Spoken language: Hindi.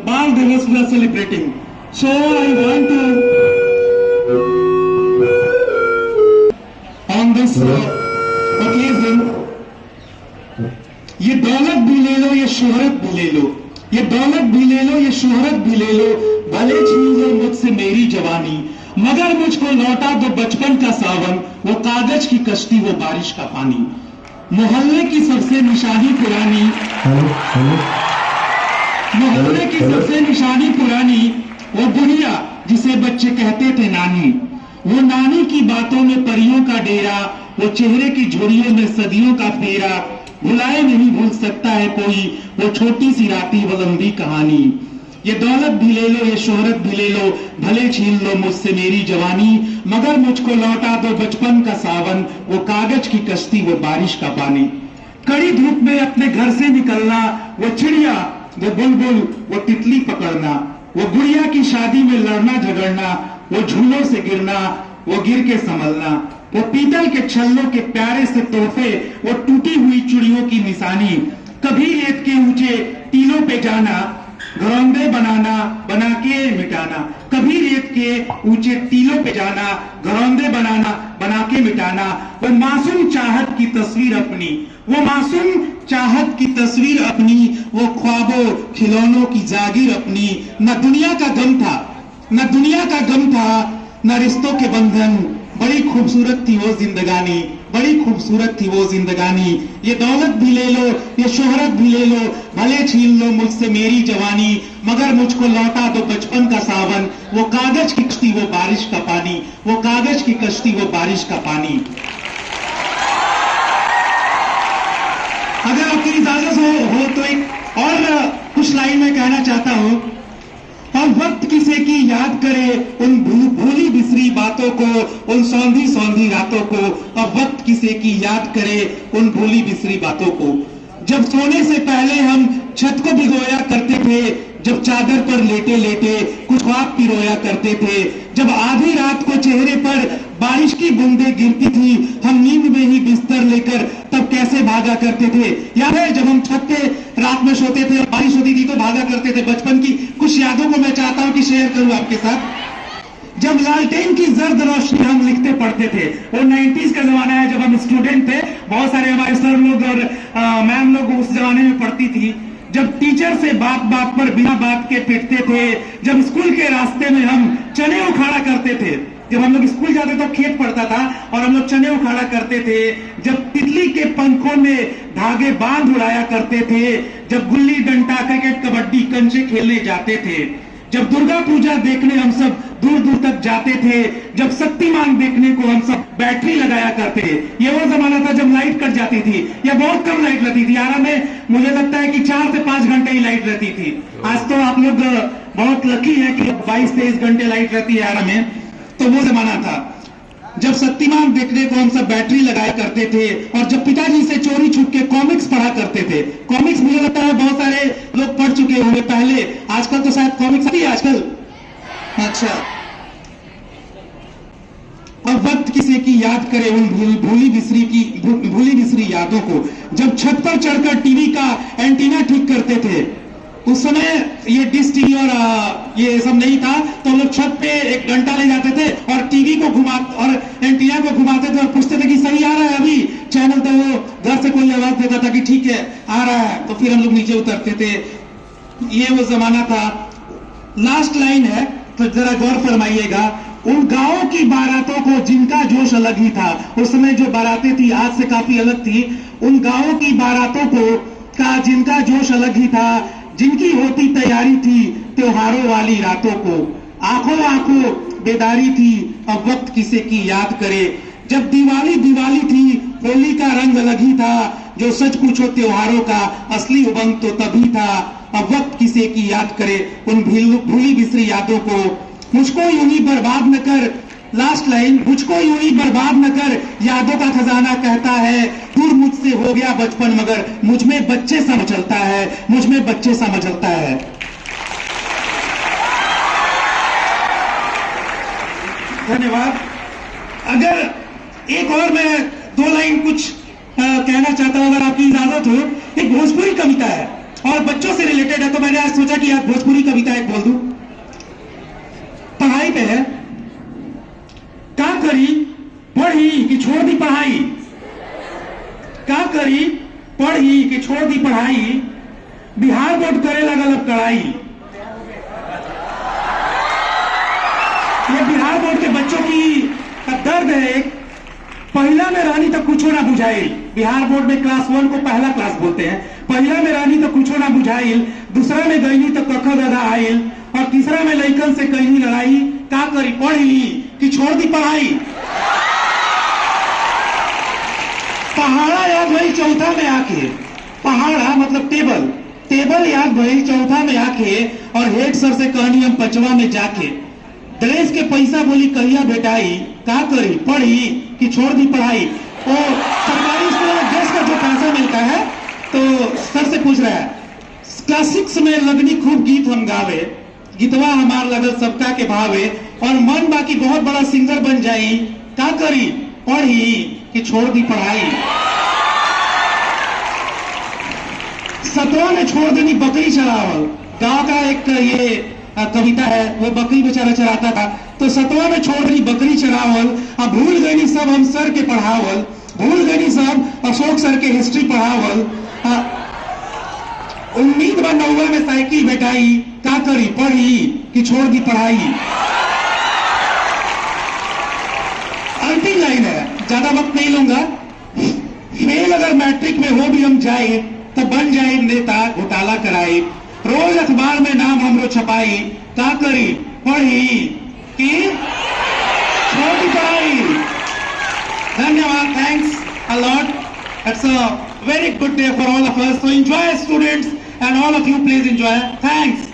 Bal Divas we are celebrating. So I want to, on this occasion, ये दौलत भी ले लो, ये शोहरत भी ले लो, ये दौलत भी ले लो, ये शोहरत भी ले लो, भले छीन लो मुझसे मेरी जवानी, मगर मुझको लौटा दो बचपन का सावन, वो कागज की कश्ती, वो बारिश का पानी, मोहल्ले की सबसे निशानी पुरानी, मोहल्ले की सबसे निशानी पुरानी, वो बुढ़िया जिसे बच्चे कहते थे नानी, वो नानी की बातों में परियों का डेरा, वो चेहरे की झुर्रियों में सदियों का फेरा, भुलाए नहीं भूल सकता है कोई वो छोटी सी राती वो लंबी कहानी। ये दौलत भी ले लो, ये शोहरत भी ले लो, भले छीन लो मुझसे मेरी जवानी, मगर मुझको लौटा दो बचपन का सावन, वो कागज की कश्ती, वो बारिश का पानी। कड़ी धूप में अपने घर से निकलना, वो चिड़िया, वो बुलबुल, वो तितली पकड़ना, वो गुड़िया की शादी में लड़ना झगड़ना, वो झूलों से गिरना, वो गिर के संभलना, वो पीतल के छल्लों के प्यारे से तोहफे, वो टूटी हुई चूड़ियों की निशानी, कभी रेत के ऊंचे टीलों पे जाना, घरौंदे बनाना बना के मिटाना, कभी रेत के ऊंचे टीलों पे जाना, घरौंदे बनाना बना के मिटाना, वो मासूम चाहत की तस्वीर अपनी, वो मासूम चाहत की तस्वीर अपनी, वो ख्वाबों खिलौनों की जागीर अपनी। न दुनिया का गम था, न दुनिया का गम था, न रिश्तों के बंधन, बड़ी खूबसूरत थी वो जिंदगानी, बड़ी खूबसूरत थी वो जिंदगानी। ये दौलत भी ले लो, ये शोहरत भी ले लो, भले छीन लो मुझसे मेरी जवानी, मगर मुझको लौटा दो बचपन का सावन, वो कागज की कश्ती, वो बारिश का पानी, वो कागज की कश्ती, वो बारिश का पानी। अगर आपकी इजाजत हो तो एक और कुछ लाइन में कहना चाहता हूं। और वक्त किसे की याद करे उन भूली बिसरी बातों को, उन सौंधी सौंधी रातों को, और वक्त किसे की याद करे उन भूली बिसरी बातों को। जब सोने से पहले हम छत को भिगोया करते थे, जब चादर पर लेटे लेटे कुछ ख्वाब पिरोया करते थे, जब आधी रात को चेहरे पर बारिश की बूंदें गिरती थी, हम नींद में ही बिस्तर लेकर तब कैसे भागा करते थे। याद है जब हम छत पे रात में सोते थे और बारिश होती थी तो भागा करते थे। बचपन की कुछ यादों को मैं चाहता हूं कि शेयर करूं आपके साथ। जब लालटेन की जर्द रोशनी हम लिखते पढ़ते थे, वो 90s का जमाना है जब हम स्टूडेंट थे, बहुत सारे हमारे सर लोग और मैम लोग उस जमाने में पढ़ती थी। जब टीचर से बात बात पर बिना बात के पिटते थे, जब स्कूल के रास्ते में हम चने उखाड़ा करते थे, जब हम लोग स्कूल जाते तो खेत पड़ता था और हम लोग चने उखाड़ा करते थे, जब तितली के पंखों में धागे बांध उड़ाया करते थे, जब गुल्ली डंडा क्रिकेट कबड्डी कंचे खेलने जाते थे, जब दुर्गा पूजा देखने हम सब दूर दूर तक जाते थे, जब शक्तिमान देखने को हम सब बैटरी लगाया करते थे। ये वो जमाना था जब लाइट कट जाती थी या बहुत कम लाइट रहती थी। आरा में मुझे लगता है कि 4 से 5 घंटे ही लाइट रहती थी। आज तो आप लोग बहुत लकी है कि 22-23 घंटे लाइट रहती है आरा में। तो वो जमाना था जब शक्तिमान देखने को हम सब बैटरी लगाया करते थे, और जब पिताजी से चोरी छुप के कॉमिक्स पढ़ा करते थे। कॉमिक्स मुझे लगता है बहुत सारे लोग पढ़ चुके होंगे पहले, आजकल तो शायद कॉमिक्स आती है आजकल। अच्छा, और वक्त किसे की याद करे उन भूली बिसरी यादों को। जब छत पर चढ़कर टीवी का एंटीना ठीक करते थे, उस समय ये डिश टीवी और ये सब नहीं था, तो लोग छत पे एक घंटा ले जाते थे और टीवी को और एंटीना को घुमाते थे और पूछते थे कि सही आ रहा है अभी चैनल, तो वो घर से कोई आवाज देता था कि ठीक है आ रहा है, तो फिर हम लोग नीचे उतरते थे। ये वो जमाना था। लास्ट लाइन है तो जरा गौर फरमाइएगा। उन गांवों की बारातों को जिनका जोश अलग ही था, उस समय जो बारातें थी आज से काफी अलग थी। उन गांवों की बारातों को का जिनका जोश अलग ही था, जिनकी होती तैयारी थी त्योहारों वाली रातों को, आंखों आंखों बेदारी थी, अब वक्त किसे की याद करे। जब दिवाली दिवाली थी, होली का रंग अलग ही था, जो सच पूछो त्योहारों का असली उमंग तो तभी था, अब वक्त किसे की याद करे उन भूली बिसरी यादों को। मुझको यूं ही बर्बाद न कर, लास्ट लाइन, मुझको यूं ही बर्बाद न कर, यादों का खजाना कहता है, दूर मुझसे हो गया बचपन मगर मुझ में बच्चे सा मचलता है, मुझ में बच्चे सा मचलता है। धन्यवाद। अगर एक और मैं 2 लाइन कुछ कहना चाहता हूं, अगर आपकी इजाजत हो। एक भोजपुरी कविता है, और बच्चों से रिलेटेड है, तो मैंने आज सोचा कि आज भोजपुरी कविता एक बोल दूं। पढ़ाई पे है। का करी पढ़ी कि छोड़ दी पढ़ाई, का करी पढ़ी कि छोड़ दी पढ़ाई, बिहार बोर्ड करे लगल अब कड़ाई। ये बिहार बोर्ड के बच्चों की दर्द है। पहला में रानी तो कुछो ना बुझाइल, बिहार बोर्ड में क्लास 1 को पहला क्लास बोलते हैं। पहला में रानी तो कुछो ना बुझाइल, दूसरा में गईनी तो कखा दादा आइल, और तीसरा में लइकन से कहीं लड़ाई। का करी पढ़ी कि छोड़ दी पढ़ाई। पहाड़ा याद भई चौथा में आके, पहाड़ा मतलब टेबल, टेबल याद भई चौथा में आके, और हेड सर से कहनी हम 5वां में जाके। ड्रेस के पैसा बोली कहिया बेटाई, का करी पढ़ी कि छोड़ दी पढ़ाई। तो सरकारी स्कूल में ड्रेस का जो पैसा मिलता है, तो सर से पूछ रहा है, क्लास 6 में लगनी खूब गीत हम गावे, गीतवा हमार लगल सबका के भावे, और मन बाकी बहुत बड़ा सिंगर बन जाई। का करी पढ़ी कि छोड़ दी पढ़ाई। 7वां में छोड़ देनी बकरी चरावल। गांव का एक ये कविता है, वो बकरी बेचारा चराता था, तो 7वां में छोड़ दी बकरी चरावल। अब भूल गई सब हम सर के पढ़ावल, भूल गई सब अशोक सर के हिस्ट्री पढ़ावल। उम्मीद बा 9वां में साइकिल बेटाई, का करी पढ़ी कि छोड़ दी पढ़ाई। अंतिम लाइन है, ज्यादा वक्त नहीं लूंगा। फेल अगर मैट्रिक में हो भी हम जाए, तो बन जाए नेता घोटाला कराए, रोज अखबार में नाम हमरो छपाई। का करी पढ़ी कि छोड़ दी पढ़ाई। धन्यवाद, thanks a lot. It's a very good day for all of us. So enjoy, students, and all of you please enjoy. Thanks.